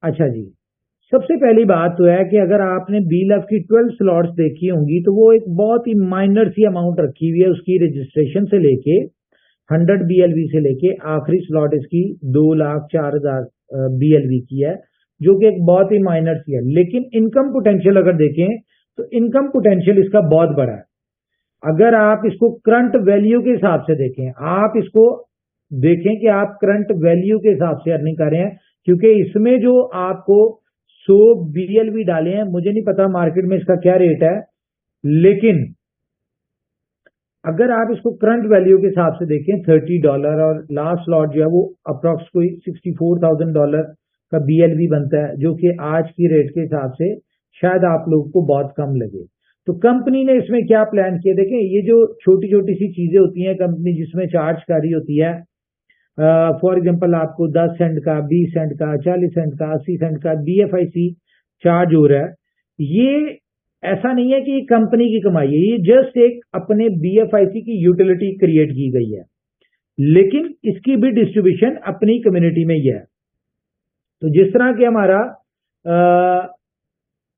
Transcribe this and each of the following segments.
अच्छा जी, सबसे पहली बात तो है कि अगर आपने BLUF की 12 स्लॉट्स देखी होंगी तो वो एक बहुत ही माइनर सी अमाउंट रखी हुई है उसकी रजिस्ट्रेशन से लेके 100 BLV से लेके आखिरी स्लॉट इसकी 2,04,000 BLV की है, जो कि एक बहुत ही माइनर सी है। लेकिन इनकम पोटेंशियल अगर देखें तो इनकम पोटेंशियल इसका बहुत बड़ा है। अगर आप इसको करंट वैल्यू के हिसाब से देखें, आप इसको देखें कि आप करंट वैल्यू के हिसाब से अर्निंग कर रहे हैं, क्योंकि इसमें जो आपको 100 BLV डाले हैं, मुझे नहीं पता मार्केट में इसका क्या रेट है, लेकिन अगर आप इसको करंट वैल्यू के हिसाब से देखें $30 और लास्ट स्लॉट जो है वो अप्रॉक्स कोई $64,000 का BLV बनता है, जो कि आज की रेट के हिसाब से शायद आप लोगों को बहुत कम लगे। तो कंपनी ने इसमें क्या प्लान किया, देखें ये जो छोटी छोटी सी चीजें होती हैं कंपनी जिसमें चार्ज कर रही होती है, फॉर एग्जांपल आपको 10 सेंट का, 20 सेंट का, 40 सेंट का, 80 सेंट का BFIC चार्ज हो रहा है, ये ऐसा नहीं है कि ये कंपनी की कमाई है, ये जस्ट एक अपने BFIC की यूटिलिटी क्रिएट की गई है, लेकिन इसकी भी डिस्ट्रीब्यूशन अपनी कम्युनिटी में ही है। तो जिस तरह के हमारा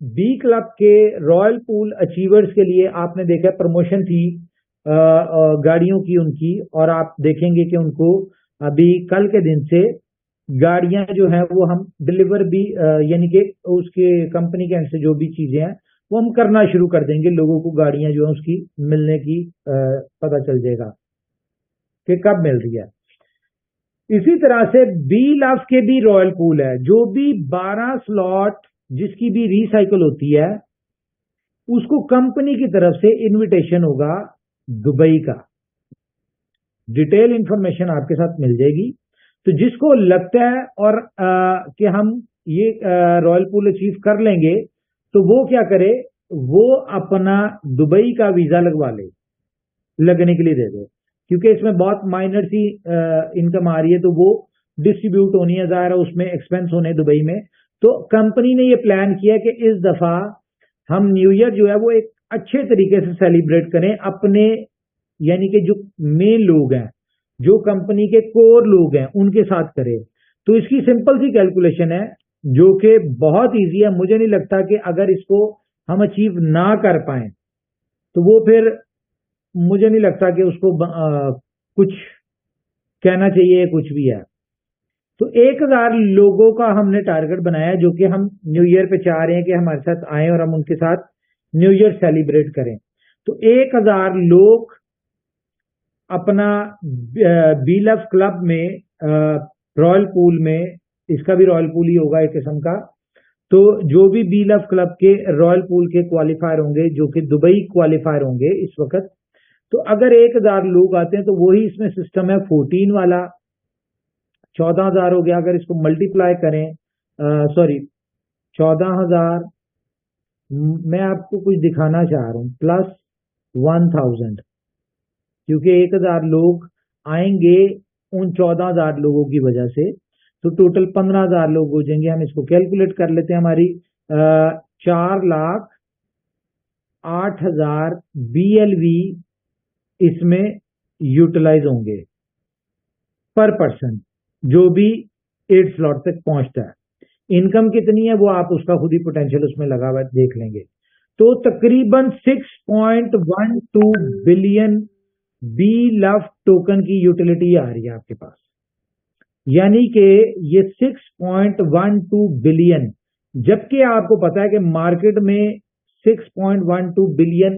बी क्लब के रॉयल पूल अचीवर्स के लिए आपने देखा प्रमोशन थी गाड़ियों की उनकी, और आप देखेंगे कि उनको अभी कल के दिन से गाड़ियां जो है वो हम डिलीवर भी यानी कि उसके कंपनी के एंड से जो भी चीजें हैं वो हम करना शुरू कर देंगे, लोगों को गाड़ियां जो है उसकी मिलने की पता चल जाएगा कि कब मिल रही है। इसी तरह से BLUF के भी रॉयल पूल है, जो भी 12 स्लॉट जिसकी भी रिसाइकल होती है उसको कंपनी की तरफ से इनविटेशन होगा दुबई का। डिटेल इंफॉर्मेशन आपके साथ मिल जाएगी। तो जिसको लगता है और कि हम ये रॉयल पूल अचीव कर लेंगे तो वो क्या करे, वो अपना दुबई का वीजा लगवा ले, लगने के लिए दे दे, क्योंकि इसमें बहुत माइनर सी इनकम आ रही है, तो वो डिस्ट्रीब्यूट होनी है, ज़ाहिर है उसमें एक्सपेंस होने दुबई में। तो कंपनी ने ये प्लान किया कि इस दफा हम न्यू ईयर जो है वो एक अच्छे तरीके से सेलिब्रेट करें अपने, यानी कि जो मेन लोग हैं, जो कंपनी के कोर लोग हैं, उनके साथ करें। तो इसकी सिंपल सी कैलकुलेशन है जो कि बहुत ईजी है। मुझे नहीं लगता कि अगर इसको हम अचीव ना कर पाए तो वो फिर मुझे नहीं लगता कि उसको कुछ कहना चाहिए, कुछ भी है। तो 1,000 लोगों का हमने टारगेट बनाया जो कि हम न्यू ईयर पे चाह रहे हैं कि हमारे साथ आए और हम उनके साथ न्यू ईयर सेलिब्रेट करें। तो 1,000 लोग अपना BLUF क्लब में रॉयल पूल में, इसका भी रॉयल पूल ही होगा एक किस्म का, तो जो भी BLUF क्लब के रॉयल पूल के क्वालिफायर होंगे जो कि दुबई क्वालिफायर होंगे इस वक्त, तो अगर 1,000 लोग आते हैं तो वही इसमें सिस्टम है 14 वाला, 14,000 हो गया। अगर इसको मल्टीप्लाई करें, सॉरी 14,000, मैं आपको कुछ दिखाना चाह रहा हूं, प्लस 1,000, क्योंकि 1,000 लोग आएंगे उन 14,000 लोगों की वजह से, तो टोटल 15,000 लोग हो जाएंगे। हम इसको कैलकुलेट कर लेते हैं, हमारी 4,08,000 BLV इसमें यूटिलाइज होंगे पर पर्सन, जो भी 8 स्लॉट तक पहुंचता है। इनकम कितनी है वो आप उसका खुद ही पोटेंशियल उसमें लगा हुआ देख लेंगे। तो तकरीबन 6.12 बिलियन BLUF टोकन की यूटिलिटी आ रही है आपके पास, यानी कि ये 6.12 बिलियन, जबकि आपको पता है कि मार्केट में 6.12 बिलियन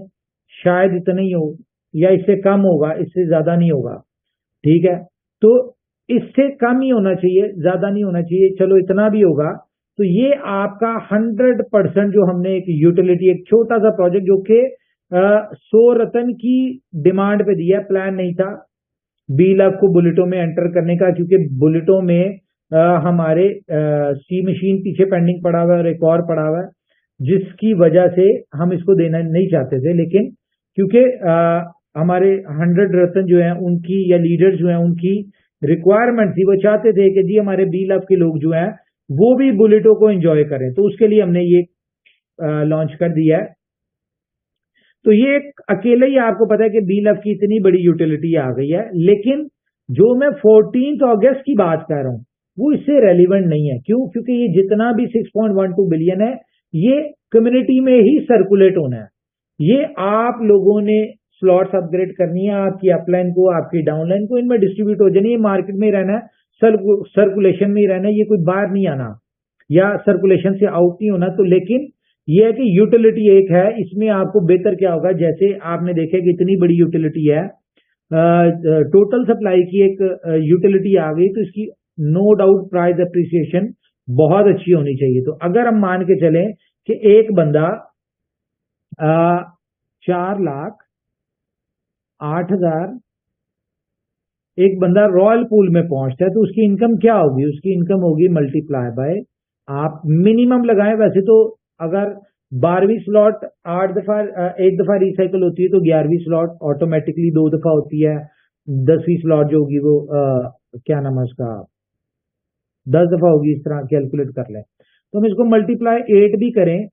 शायद इतना ही हो या इससे कम होगा, इससे ज्यादा नहीं होगा, ठीक है। तो इससे कम ही होना चाहिए, ज्यादा नहीं होना चाहिए, चलो इतना भी होगा। तो ये आपका 100% जो हमने एक यूटिलिटी, एक छोटा सा प्रोजेक्ट जो कि 100 रतन की डिमांड पे दिया, प्लान नहीं था BLUF को बुलेटों में एंटर करने का, क्योंकि बुलेटों में हमारे सी मशीन पीछे पेंडिंग पड़ा हुआ है और एक और पड़ा हुआ है, जिसकी वजह से हम इसको देना नहीं चाहते थे। लेकिन क्योंकि हमारे 100 रतन जो है उनकी, या लीडर्स जो है उनकी रिक्वायरमेंट थी, वो चाहते थे कि जी हमारे BLUF के लोग जो हैं वो भी बुलेटों को एंजॉय करें, तो उसके लिए हमने ये लॉन्च कर दिया है। तो ये अकेले ही आपको पता है कि BLUF की इतनी बड़ी यूटिलिटी आ गई है। लेकिन जो मैं 14 अगस्त की बात कर रहा हूं, वो इससे रेलिवेंट नहीं है। क्यों? क्योंकि ये जितना भी 6.12 बिलियन है ये कम्युनिटी में ही सर्कुलेट होना है। ये आप लोगों ने स्लॉट्स अपग्रेड करनी है, आपकी अपलाइन को, आपकी डाउनलाइन को, इनमें डिस्ट्रीब्यूट हो जानी है, मार्केट में ही रहना है, सर्कुलेशन में ही रहना है, ये कोई बाहर नहीं आना या सर्कुलेशन से आउट नहीं होना। तो लेकिन ये है कि यूटिलिटी एक है, इसमें आपको बेहतर क्या होगा, जैसे आपने देखा कि इतनी बड़ी यूटिलिटी है, टोटल सप्लाई की एक यूटिलिटी आ गई, तो इसकी नो डाउट प्राइस अप्रिसिएशन बहुत अच्छी होनी चाहिए। तो अगर हम मान के चलें कि एक बंदा 4,08,000 एक बंदा रॉयल पूल में पहुंचता है, तो उसकी इनकम क्या होगी? उसकी इनकम होगी मल्टीप्लाई बाय, आप मिनिमम लगाएं। वैसे तो अगर 12वीं स्लॉट 8 दफा एक दफा रिसाइकल होती है, तो 11वीं स्लॉट ऑटोमेटिकली 2 दफा होती है, 10वीं स्लॉट जो होगी वो क्या नाम है उसका, 10 दफा होगी। इस तरह कैलकुलेट कर लें, तो हम इसको मल्टीप्लाई 8 भी करें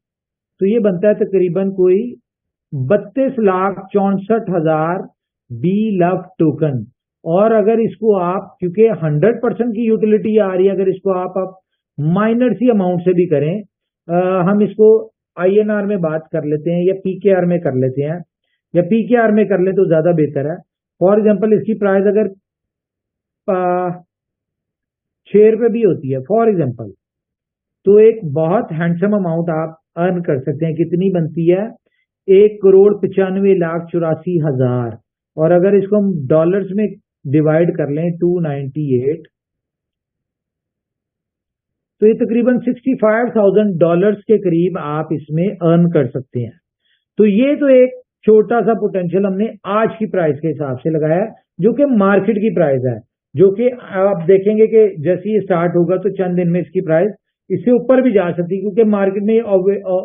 तो ये बनता है तकरीबन कोई 32,64,000 बी लव टोकन। और अगर इसको आप, क्योंकि 100% की यूटिलिटी आ रही है, अगर इसको आप माइनर सी अमाउंट से भी करें, हम इसको INR में बात कर लेते हैं या PKR में कर लेते हैं, या PKR में कर ले तो ज्यादा बेहतर है। फॉर एग्जांपल इसकी प्राइस अगर 6 रुपए भी होती है फॉर एग्जांपल, तो एक बहुत हैंडसम अमाउंट आप अर्न कर सकते हैं। कितनी बनती है? 1,95,84,000। और अगर इसको हम डॉलर्स में डिवाइड कर लें 298, तो ये तकरीबन $65,000 के करीब आप इसमें अर्न कर सकते हैं। तो ये तो एक छोटा सा पोटेंशियल हमने आज की प्राइस के हिसाब से लगाया, जो कि मार्केट की प्राइस है, जो कि आप देखेंगे कि जैसे ये स्टार्ट होगा तो चंद दिन में इसकी प्राइस इससे ऊपर भी जा सकती है, क्योंकि मार्केट में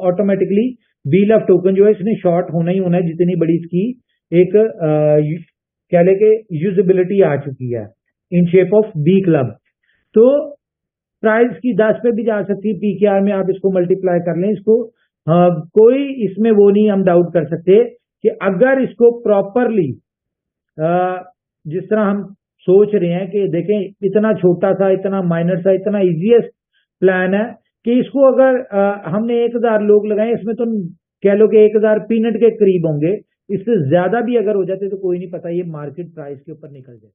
ऑटोमेटिकली व्हील ऑफ टोकन जो है इसने शॉर्ट होना ही होना है, जितनी बड़ी इसकी एक कह ले के यूजेबिलिटी आ चुकी है in shape of B club. तो प्राइस की 10 पे भी जा सकती है, PKR में आप इसको मल्टीप्लाई कर लें इसको। कोई इसमें वो नहीं हम डाउट कर सकते कि अगर इसको प्रॉपरली जिस तरह हम सोच रहे हैं कि देखें इतना छोटा सा, इतना माइनर सा, इतना इजीएस्ट प्लान है कि इसको अगर हमने 1,000 लोग लगाए, इसमें तो कह लो कि 1,000 पीनट के करीब होंगे। इससे ज्यादा भी अगर हो जाते तो कोई नहीं पता ये मार्केट प्राइस के ऊपर निकल जाए।